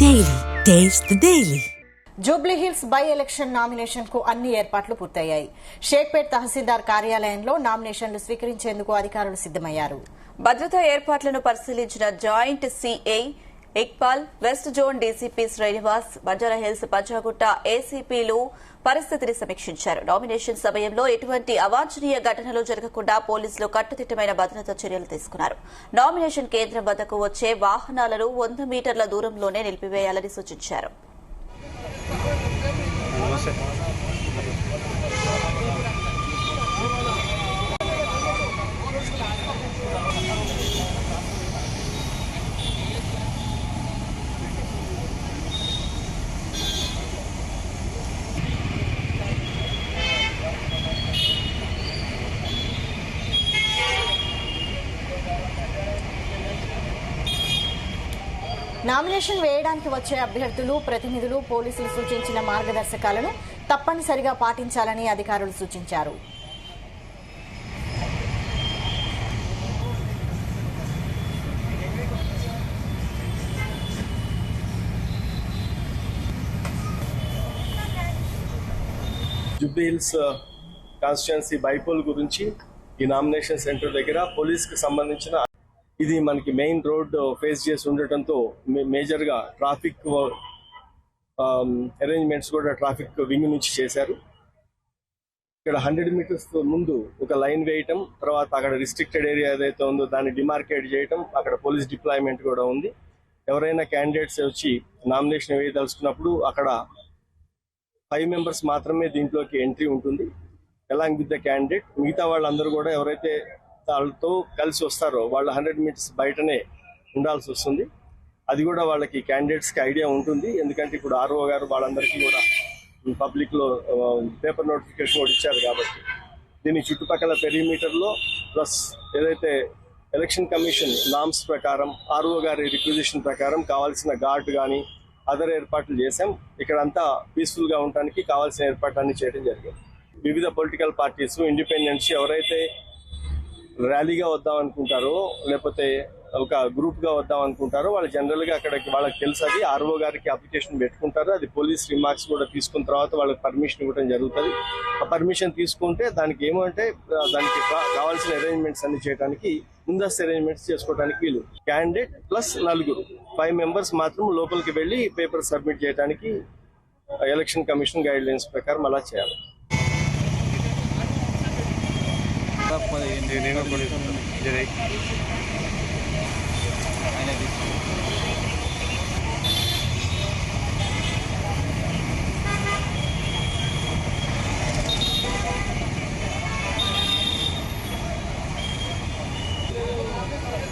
Daily. Taste the Daily. Jubilee hills by election nomination కు అన్ని ఏర్పాట్లు పూర్తయ్యాయి. షేక్పేట్ తహసీల్దార్ కార్యాలయంలో నామినేషన్లు స్వీకరించేందుకు అధికారులు సిద్దమయ్యారు. భద్రతా ఏర్పాట్లను పరిశీలించిన joint CI Iqbal, west zone DCP Srinivas, Banjara Hills, Panjagutta ఏసీపీలు పరిస్థితిని సమీక్షించారు. నామినేషన్ సమయంలో ఎటువంటి అవాంఛనీయ ఘటనలు జరగకుండా పోలీసులు కట్టుదిట్టమైన భద్రతా చర్యలు తీసుకున్నారు. నామినేషన్ కేంద్రం వద్దకు వచ్చే వాహనాలను 100 మీటర్ల దూరంలోనే నిలిపివేయాలని సూచించారు. నామినేషన్ వేయడానికి వచ్చే అభ్యర్థులు, ప్రతినిధులు పోలీసులు సూచించిన మార్గదర్శకాలను తప్పనిసరిగా పాటించాలని అధికారులు సూచించారు. జూబ్లీ హిల్స్ కాన్స్టిట్యుయెన్సీ బైపోల్ గురించి ఈ నామినేషన్ సెంటర్ దగ్గర పోలీస్ కి సంబంధించిన ఇది మనకి మెయిన్ రోడ్ ఫేస్ చేసి ఉండటంతో మేజర్ గా ట్రాఫిక్ అరేంజ్మెంట్స్ కూడా ట్రాఫిక్ వింగ్ నుంచి చేశారు. ఇక్కడ 100 మీటర్స్ ముందు ఒక లైన్ వేయటం, తర్వాత అక్కడ రిస్ట్రిక్టెడ్ ఏరియా ఏదైతే ఉందో దాన్ని డిమార్కేట్ చేయటం, అక్కడ పోలీస్ డిప్లాయ్మెంట్ కూడా ఉంది. ఎవరైనా క్యాండిడేట్స్ వచ్చి నామినేషన్ వేయదలుచుకున్నప్పుడు అక్కడ 5 మెంబర్స్ మాత్రమే దీంట్లోకి ఎంట్రీ ఉంటుంది. అలాంగ్ విత్ ద క్యాండిడేట్ మిగతా వాళ్ళందరూ కూడా ఎవరైతే వాళ్ళతో కలిసి వస్తారో వాళ్ళు 100 మీటర్స్ బయటనే ఉండాల్సి వస్తుంది. అది కూడా వాళ్ళకి క్యాండిడేట్స్ కి ఐడియా ఉంటుంది. ఎందుకంటే ఇప్పుడు ఆర్ఓ గారు వాళ్ళందరికీ కూడా పబ్లిక్ లో పేపర్ నోటిఫికేషన్ కూడా ఇచ్చారు కాబట్టి దీని చుట్టుపక్కల పెరిమీటర్ లో ప్లస్ ఏదైతే ఎలక్షన్ కమిషన్ నామ్స్ ప్రకారం ఆర్ఓ గారి రిక్విజిషన్ ప్రకారం కావాల్సిన గార్డ్ కానీ అదర్ ఏర్పాట్లు చేశాం. ఇక్కడంతా పీస్ఫుల్ గా ఉండడానికి కావాల్సిన ఏర్పాట్లన్నీ చేయడం జరిగింది. వివిధ పొలిటికల్ పార్టీస్, ఇండిపెండెంట్స్ ఎవరైతే ర్యాలీగా వద్దాం అనుకుంటారో లేకపోతే ఒక గ్రూప్ గా వద్దాం అనుకుంటారో వాళ్ళు జనరల్ గా అక్కడికి వాళ్ళకి తెలుసు, అది ఆర్ఓ గారికి అప్లికేషన్ పెట్టుకుంటారు. అది పోలీస్ రిమార్క్స్ కూడా తీసుకున్న తర్వాత వాళ్ళకి పర్మిషన్ ఇవ్వడం జరుగుతుంది. ఆ పర్మిషన్ తీసుకుంటే దానికి ఏమంటే దానికి కావాల్సిన అరేంజ్మెంట్స్ అన్ని చేయడానికి ముందస్తు అరేంజ్మెంట్స్ చేసుకోవడానికి వీలు. క్యాండిడేట్ ప్లస్ 5 మెంబర్స్ మాత్రం లోపలికి వెళ్లి పేపర్ సబ్మిట్ చేయడానికి ఎలక్షన్ కమిషన్ గైడ్ లైన్స్ ప్రకారం అలా చేయాలి. నేను